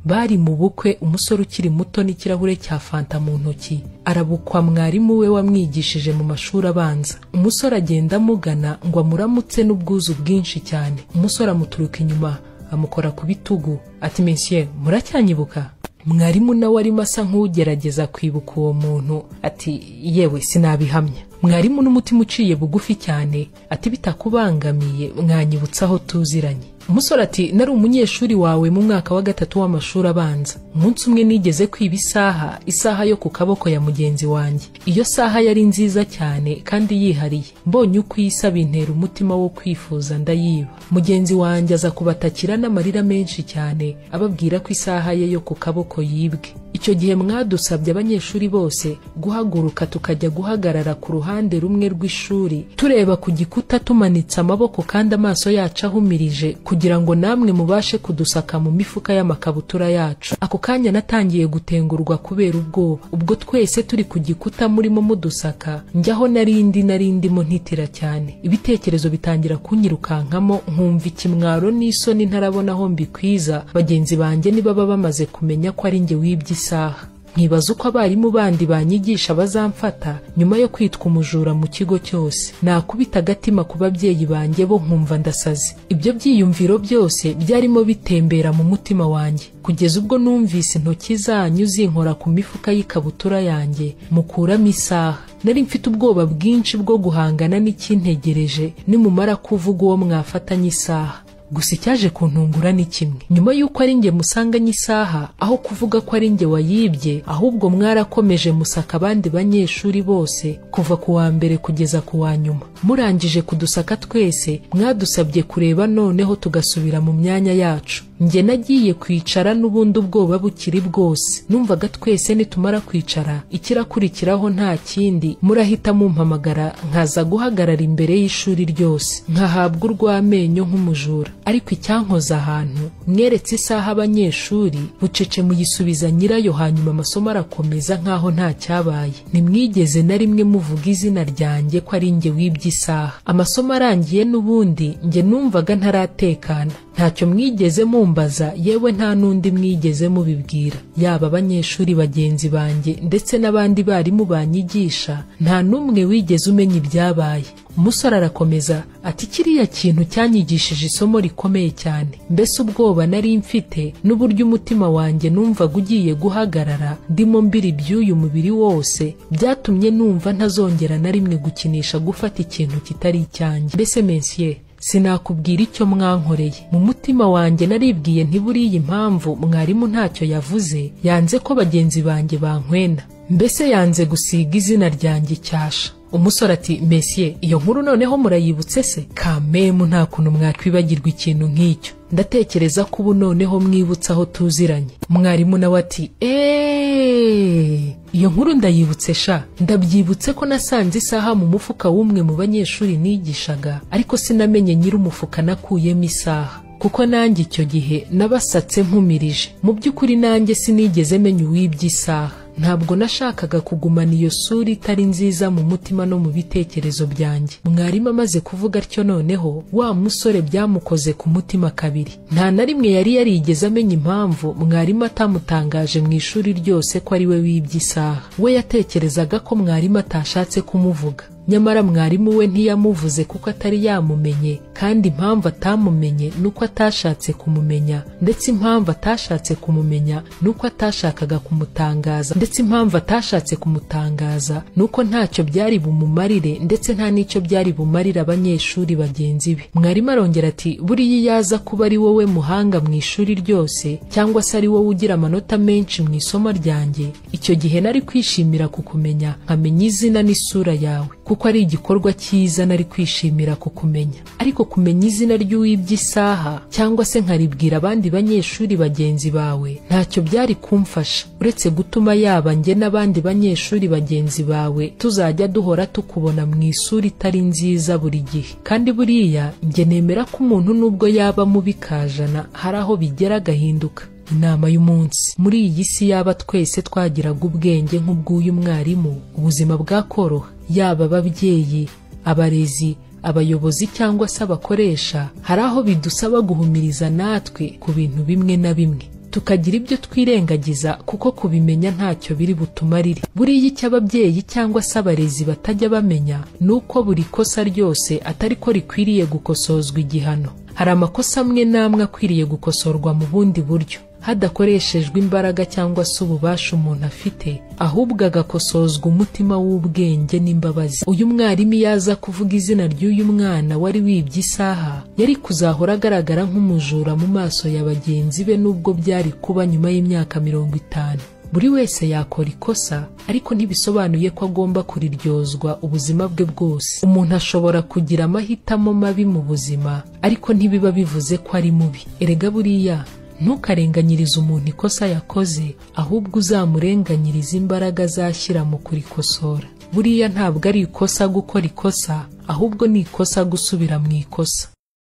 bari mu bukwe, umusore ukiri muto n'ikirahure cya fanta mu ntoki arabukwa mwarimu we wamwigishije mu mashuri abanza. Umusore agenda amugana ngo amuramutse n'ubwuzu bwinshi cyane. Umusore amuturuka inyuma amukora ku bitugu ati "Monsieur, muracyanyibuka?" Mwarimu nawe arimo asa nk'ugerageza kwibuka uwo muntu ati "Yewe sinabihamya." Mwarimu n'umutima uciye bugufi cyane ati "Bitakubangamiye mwanyibutsa aho tuziranye." Umusore ati "Nari umunyeshuri wawe mu mwaka wa 3 w'amashuri abanza. Umunsi umwe nigeze kwiba isaha yo ku kaboko ya mugenzi wanjye. Iyo saha yari nziza cyane kandi yihariye. Mbonye uko isa bintera umutima wo kwifuza ndayiba. Mugenzi wanjye aza kubatakira n'amarira menshi cyane ababwira ko isaha ye yo ku kaboko yibwe. Icyo gihe mwadusabye abanyeshuri bose guhaguruka tukajya guhagarara ku ruhande rumwe rw'ishuri tureba ku gikuta tumanitse amaboko kandi amaso yacu ahumirije kugira ngo namwe mubashe kudusaka mu mifuka y'amakabutura yacu. Ako kanya natangiye gutengurwa kubera ubwoba. Ubwo twese turi ku gikuta murimo mudusaka, njyaho narindimo ntitira cyane. Ibitekerezo bitangira kunyirukankamo nkumva ikimwaro n'isoni ntarabona aho mbikwiza bagenzi banjye nibaba bamaze kumenya ko ari nge wibye isaha. Nkibaza uko abarimu bandi banyigisha bazamfata nyuma yo kwitwa umujura mu kigo cyose. Nakubita agatima ku babyeyi banjye bo nkumva ndasaze. Ibyo byiyumviro byose byarimo bitembera mu mutima wanjye kugeza ubwo numvise intoki zanyu zinkora ku mifuka y'ikabutura yanjye mukuramo isaha. Nari mfite ubwoba bwinshi bwo guhangana n'ikintegereje nimumara kuvuga uwo mwafatanye isaha. Gusa icyaje kuntungura ni kimwe. Nyuma y'uko ari nge musanganye isaha, aho kuvuga ko ari nge wayibye, ahubwo mwarakomeje musaka abandi banyeshuri bose kuva ku wa mbere kugeza ku wa nyuma. Murangije kudusaka twese, mwadusabye kureba noneho tugasubira mu myanya yacu. Nge nagiye kwicara n'ubundi ubwoba bukiri bwose. Numvaga twese nitumara kwicara ikirakurikiraho nta kindi murahita mumpamagara nkaza guhagarara imbere y'ishuri ryose nkahabwa urw'amenyo nk'umujura. Ariko icyankoza ahantu mweretse isaha abanyeshuri bucece muyisubiza nyirayo, hanyuma amasomo arakomeza nkaho nta cyabaye. Nimwigeze na rimwe muvuga izina ryanjye ko ari nge wibye isaha. Amasomo arangiye n'ubundi nge numvaga ntaratekana. Ntacyo mwigeze mumbaza, yewe nta nundi mwigeze mubibwira. Yaba abanyeshuri bagenzi banjye ndetse n'abandi barimu banyigisha, nta numwe wigeze umenya ibyabaye. Umusore arakomeza ati "Kiriya kintu cyanyigishije isomo rikomeye cyane. Mbese ubwoba nari mfite n'uburyo umutima wanjye numvaga ugiye guhagarara ndimo mbiri by'uyu mubiri wose byatumye numva ntazongera na rimwe gukinisha gufata ikintu kitari icyanjye. Mbese Monsieur, sinakubwira icyo mwankoreye. Mu mutima wanjye naribwiye ntiburiye impamvu mwarimu ntacyo yavuze, yanze ko bagenzi banjye bankwena. Mbese yanze gusiga izina ryanjye icyasha." Umusore ati "Monsieur, iyo nkuru noneho murayibutse se? Kamemu nta kuntu mwakwibagirwa ikintu nk'icyo. Ndatekereza ko ubu noneho mwibutsa aho tuziranye." Mwarimu nawe ati "Iyo nkuru ndayibutse sha. Ndabyibutse ko nasanze isaha mu mufuka w'umwe mu banyeshuri nigishaga, ariko sinamenye nyiri umufuka nakuyemo isaha. Kuko nanjye icyo gihe nabasatse mpumirije. Mu by'ukuri nanjye sinigeze menya uwibye isaha. Ntabwo nashakaga kugumana iyo sura itari nziza mu mutima no mu bitekerezo byanjye." Mwarimu amaze kuvuga atyo noneho wa musore byamukoze ku mutima kabiri. Nta na rimwe yari yarigeze amenya impamvu mwarimu atamutangaje mu ishuri ryose ko ari we wibye isaha. We yatekerezaga ko mwarimu atashatse kumuvuga. Nyamara mwarimu we ntiyamuvuze kuko atari yamumenye, kandi impamvu atamumenye nuko atashatse kumumenya, ndetse impamvu atashatse kumumenya nuko atashakaga kumutangaza, ndetse impamvu atashatse kumutangaza nuko ntacyo byari bumumarire, ndetse nta n'icyo byari bumarira abanyeshuri bagenzi be. Mwarimu arongera ati "Buriya yaza kuba ari wowe muhanga mu ishuri ryose, cyangwa se ari wowe ugira amanota menshi mu isomo ryanjye, icyo gihe nari kwishimira kukumenya nkamenya izina n'isura yawe, kuko ari igikorwa cyiza nari kwishimira kukumenya. Ariko kumenya izina ry'uwibye isaha cyangwa se nkaribwira abandi banyeshuri bagenzi bawe ntacyo byari kumfasha, uretse gutuma yaba nge n'abandi banyeshuri bagenzi bawe tuzajya duhora tukubona mu isura itari nziza buri gihe. Kandi buriya nge nemera ko umuntu nubwo yaba mubi kajana hari aho bigera agahinduka." Inama y'umunsi. Muri iyi si yaba twese twagiraga ubwenge nk'ubw'uyu mwarimu, ubuzima bwakoroha. Yaba ababyeyi, abarezi, abayobozi cyangwa se abakoresha, hari aho bidusaba guhumiriza natwe ku bintu bimwe na bimwe. tukagira ibyo twirengagiza kuko kubimenya ntacyo biri butumarire. Buriya icyo ababyeyi cyangwa se abarezi batajya bamenya ni uko buri kosa ryose atari ko rikwiriye gukosozwa igihano. Hari amakosa amwe n'amwe akwiriye gukosorwa mu bundi buryo, hadakoreshejwe imbaraga cyangwa se ububasha umuntu afite, ahubwo agakosozwa umutima w'ubwenge n'imbabazi. Uyu mwarimu yaza kuvuga izina ry'uyu mwana wari wibye isaha, yari kuzahora agaragara nk'umujura mu maso ya bagenzi be nubwo byari kuba nyuma y'imyaka 50. Buri wese yakora ikosa, ariko ntibisobanuye ko agomba kuriryozwa ubuzima bwe bwose. Umuntu ashobora kugira amahitamo mabi mu buzima, ariko ntibiba bivuze ko ari mubi. Erega buriya ntukarenganyirize umuntu ikosa yakoze, ahubwo uzamurenganyirize imbaraga azashyira mu kurikosora. Buriya ntabwo ari ikosa gukora ikosa, ahubwo ni ikosa gusubira mu ikosa.